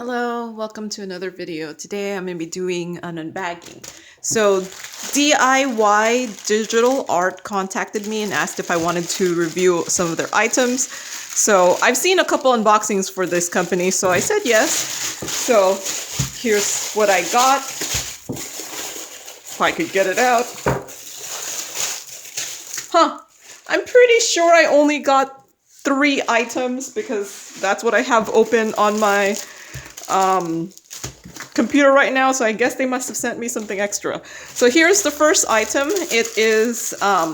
Hello, welcome to another video. Today I'm going to be doing an unbagging. So DIY Digital Art contacted me and asked if I wanted to review some of their items. So I've seen a couple unboxings for this company, so I said yes. So here's what I got. If I could get it out. I'm pretty sure I only got 3 items because that's what I have open on my computer right now, so I guess they must have sent me something extra. So here's the first item. It is a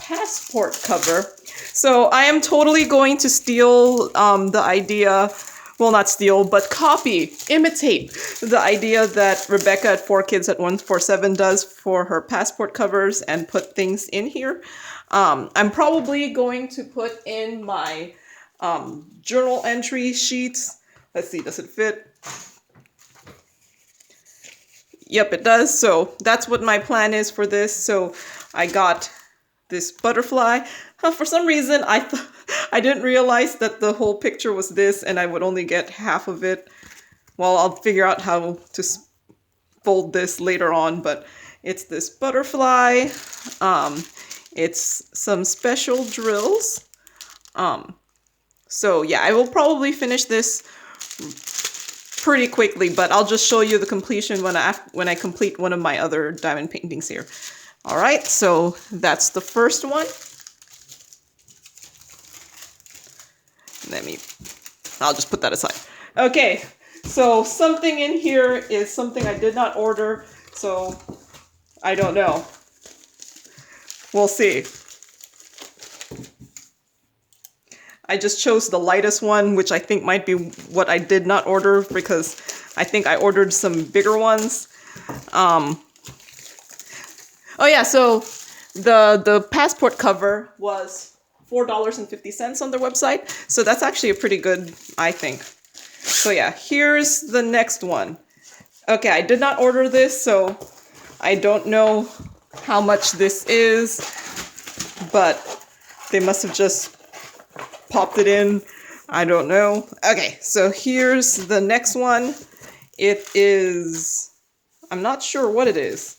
passport cover. So I am totally going to steal the idea, well, not steal, but copy, imitate the idea that Rebecca at 4Kids at 147 does for her passport covers and put things in here. I'm probably going to put in my journal entry sheets. Let's see, does it fit? Yep, it does. So that's what my plan is for this. So I got this butterfly. For some reason, I didn't realize that the whole picture was this and I would only get half of it. Well, I'll figure out how to fold this later on, but it's this butterfly. It's some special drills. So yeah, I will probably finish this pretty quickly, but I'll just show you the completion when I complete one of my other diamond paintings here. All right, so that's the first one. I'll just put that aside. Okay, so something in here is something I did not order, so I don't know. We'll see. I just chose the lightest one, which I think might be what I did not order because I think I ordered some bigger ones. Oh yeah, so the passport cover was $4.50 on their website. So that's actually a pretty good, I think. So yeah, here's the next one. Okay, I did not order this, so I don't know how much this is, but they must have just popped it in. I don't know. Okay, so here's the next one. It is, I'm not sure what it is.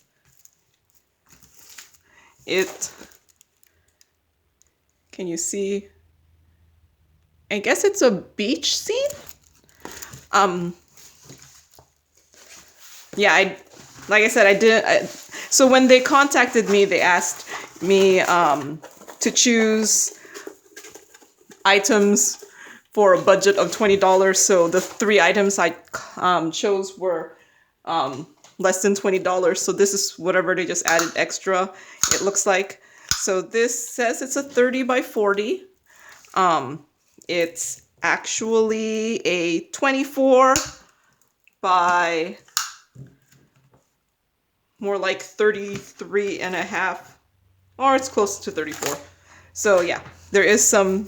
Can you see? I guess it's a beach scene. Yeah, like I said, I didn't. So when they contacted me, they asked me to choose items for a budget of $20. So the 3 items I chose were less than $20. So this is whatever they just added extra, it looks like. So this says it's a 30 by 40. It's actually a 24 by more like 33 and a half, or it's close to 34. So yeah, there is some.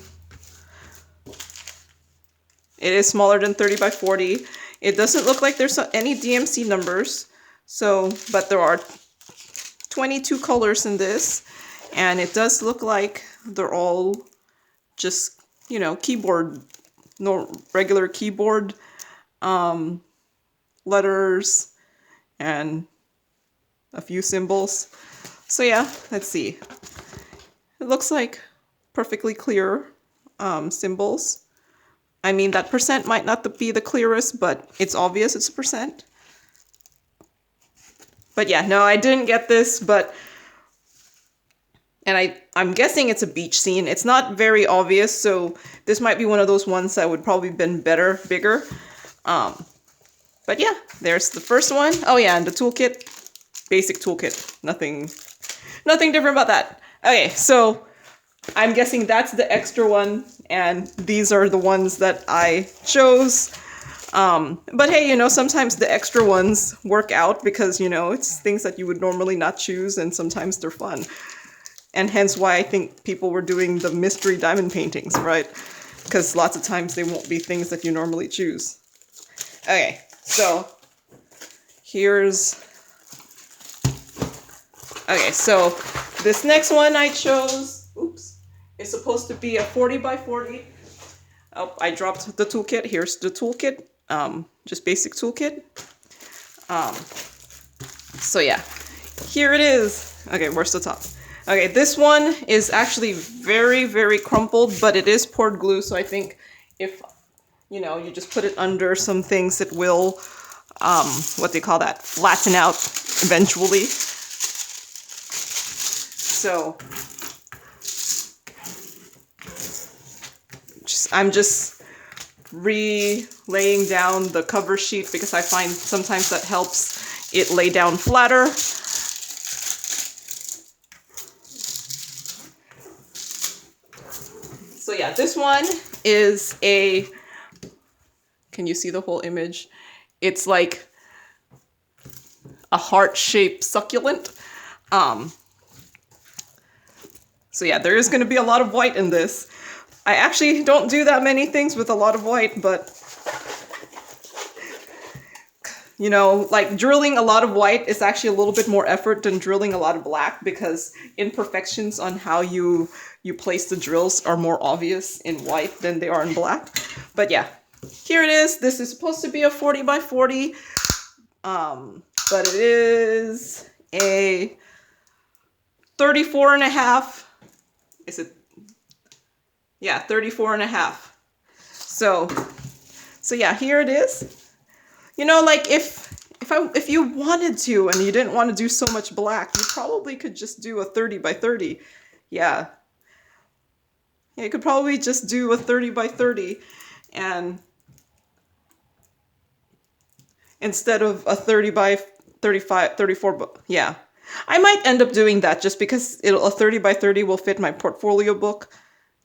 It is smaller than 30 by 40. It doesn't look like there's any DMC numbers. So, but there are 22 colors in this. And it does look like they're all just, you know, keyboard, no regular keyboard letters and a few symbols. So yeah, let's see. It looks like perfectly clear symbols. I mean, that percent might not be the clearest, but it's obvious it's a percent. But yeah, no, I didn't get this, but... And I'm guessing it's a beach scene. It's not very obvious, so this might be one of those ones that would probably been bigger. But yeah, there's the first one. Oh yeah, and the toolkit. Basic toolkit. Nothing different about that. Okay, so... I'm guessing that's the extra one, and these are the ones that I chose. But hey, you know, sometimes the extra ones work out because, you know, it's things that you would normally not choose, and sometimes they're fun. And hence why I think people were doing the mystery diamond paintings, right? Because lots of times they won't be things that you normally choose. Okay, so here's... Okay, so this next one I chose... Oops. It's supposed to be a 40 by 40. Oh, I dropped the toolkit. Here's the toolkit. just basic toolkit. So yeah, here it is. Okay, where's the top? Okay, this one is actually very, very crumpled, but it is poured glue, so I think if, you know, you just put it under some things, it will, what do you call that? Flatten out eventually. So, I'm just relaying down the cover sheet because I find sometimes that helps it lay down flatter. So yeah, this one is a, can you see the whole image? It's like a heart-shaped succulent. So yeah, there is going to be a lot of white in this. I actually don't do that many things with a lot of white, but you know, like drilling a lot of white is actually a little bit more effort than drilling a lot of black because imperfections on how you place the drills are more obvious in white than they are in black. But yeah, here it is. This is supposed to be a 40 by 40, but it is a 34 and a half. Is it? Yeah, 34 and a half. So yeah, here it is. You know, like if you wanted to and you didn't want to do so much black, you probably could just do a 30 by 30. Yeah. Yeah, you could probably just do a 30 by 30 and instead of a 30 by 35, 34, yeah. I might end up doing that just because a 30 by 30 will fit my portfolio book.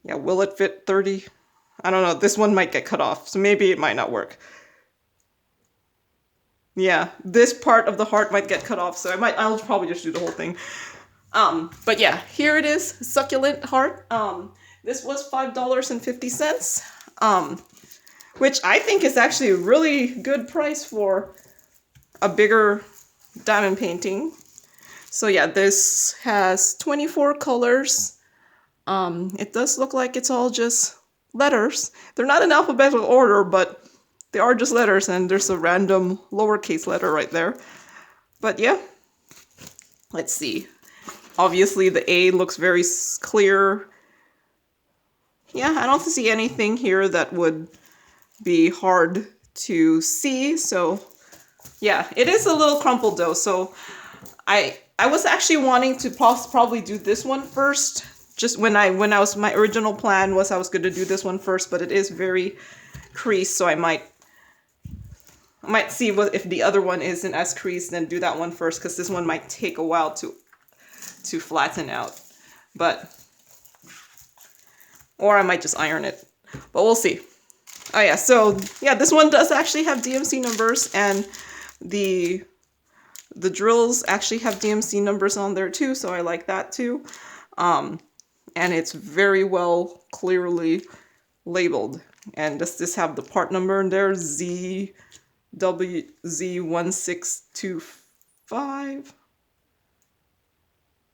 Yeah, will it fit 30? I don't know. This one might get cut off, so maybe it might not work. Yeah, this part of the heart might get cut off, so I'll probably just do the whole thing. But yeah, here it is, succulent heart. This was $5.50, which I think is actually a really good price for a bigger diamond painting. So yeah, this has 24 colors. It does look like it's all just letters. They're not in alphabetical order, but they are just letters, and there's a random lowercase letter right there. But yeah, let's see. Obviously the A looks very clear. Yeah, I don't see anything here that would be hard to see. So yeah, it is a little crumpled though. So I was actually wanting to probably do this one first. Just my original plan was I was going to do this one first, but it is very creased, so I might see if the other one isn't as creased, then do that one first, because this one might take a while to flatten out. Or I might just iron it, but we'll see. Oh yeah, so yeah, this one does actually have DMC numbers, and the drills actually have DMC numbers on there too, so I like that too. And it's very well clearly labeled. And does this have the part number in there? ZWZ1625.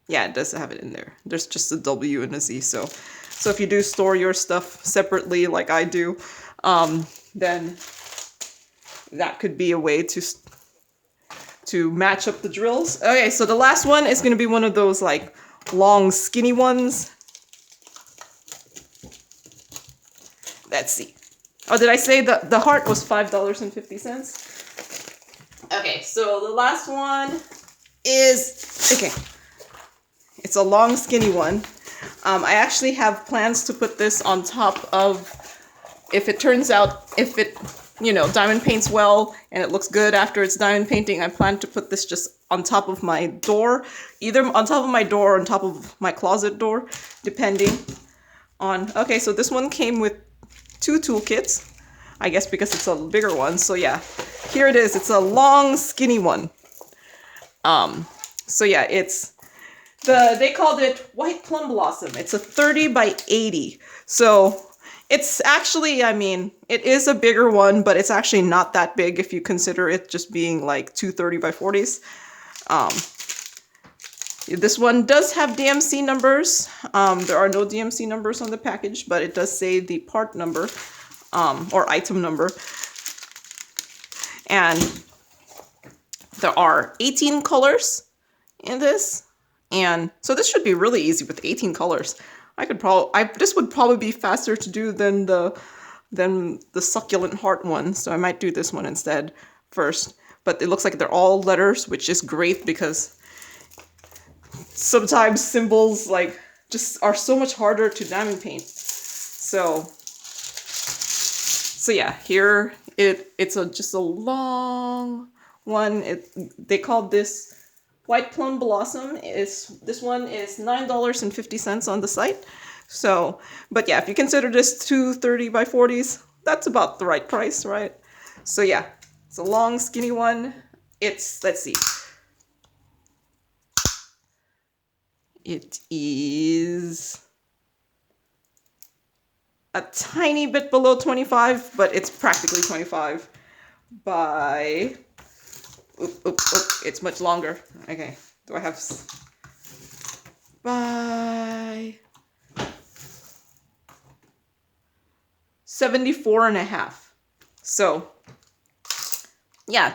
Yeah, it does have it in there. There's just a W and a Z. So if you do store your stuff separately like I do, then that could be a way to match up the drills. Okay, so the last one is going to be one of those like long skinny ones. Let's see. Oh, did I say the heart was $5.50? Okay, so the last one is, okay, it's a long skinny one. I actually have plans to put this on top of, if it diamond paints well and it looks good after it's diamond painting, I plan to put this just on top of my door, either on top of my door or on top of my closet door, depending on, okay, so this one came with 2 toolkits, I guess because it's a bigger one. So yeah, here it is. It's a long skinny one. So yeah, they called it White Plum Blossom. It's a 30 by 80. So it's actually, I mean, it is a bigger one, but it's actually not that big if you consider it just being like 2 30 by 40s. This one does have DMC numbers. There are no DMC numbers on the package, but it does say the part number, or item number. And there are 18 colors in this. And so this should be really easy with 18 colors. This would probably be faster to do than the succulent heart one. So I might do this one instead first. But it looks like they're all letters, which is great because sometimes symbols like just are so much harder to diamond paint. So yeah, here it's just a long one. They called this White Plum Blossom. This one is $9.50 on the site. So, but yeah, if you consider this 2 30 by 40s, that's about the right price, right? So yeah, it's a long, skinny one. Let's see. It is a tiny bit below 25, but it's practically 25 by... Oop, it's much longer. Okay, do I have... by 74.5. So, yeah,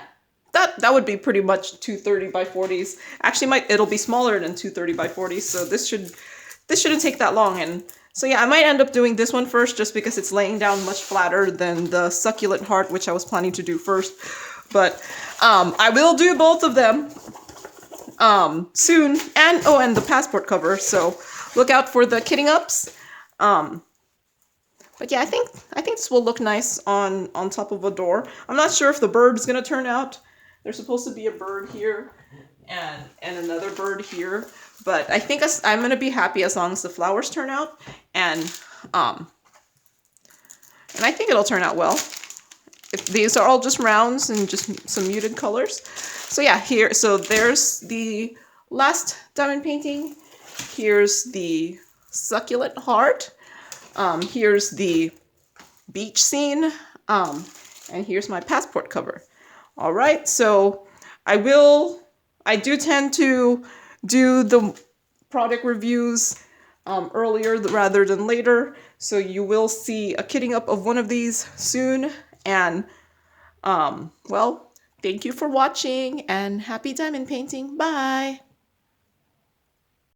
that would be pretty much 230 by 40s. Actually, it'll be smaller than 230 by 40s, so this shouldn't take that long. And so yeah, I might end up doing this one first just because it's laying down much flatter than the succulent heart, which I was planning to do first. But I will do both of them soon. And the passport cover. So look out for the kitting ups. But yeah, I think this will look nice on top of a door. I'm not sure if the bird's gonna turn out. There's supposed to be a bird here and another bird here. But I think I'm gonna be happy as long as the flowers turn out. And I think it'll turn out well. These are all just rounds and just some muted colors. So yeah, there's the last diamond painting. Here's the succulent heart. Here's the beach scene. And here's my passport cover. All right, so I do tend to do the product reviews earlier rather than later. So you will see a kitting up of one of these soon. And, well, thank you for watching and happy diamond painting. Bye!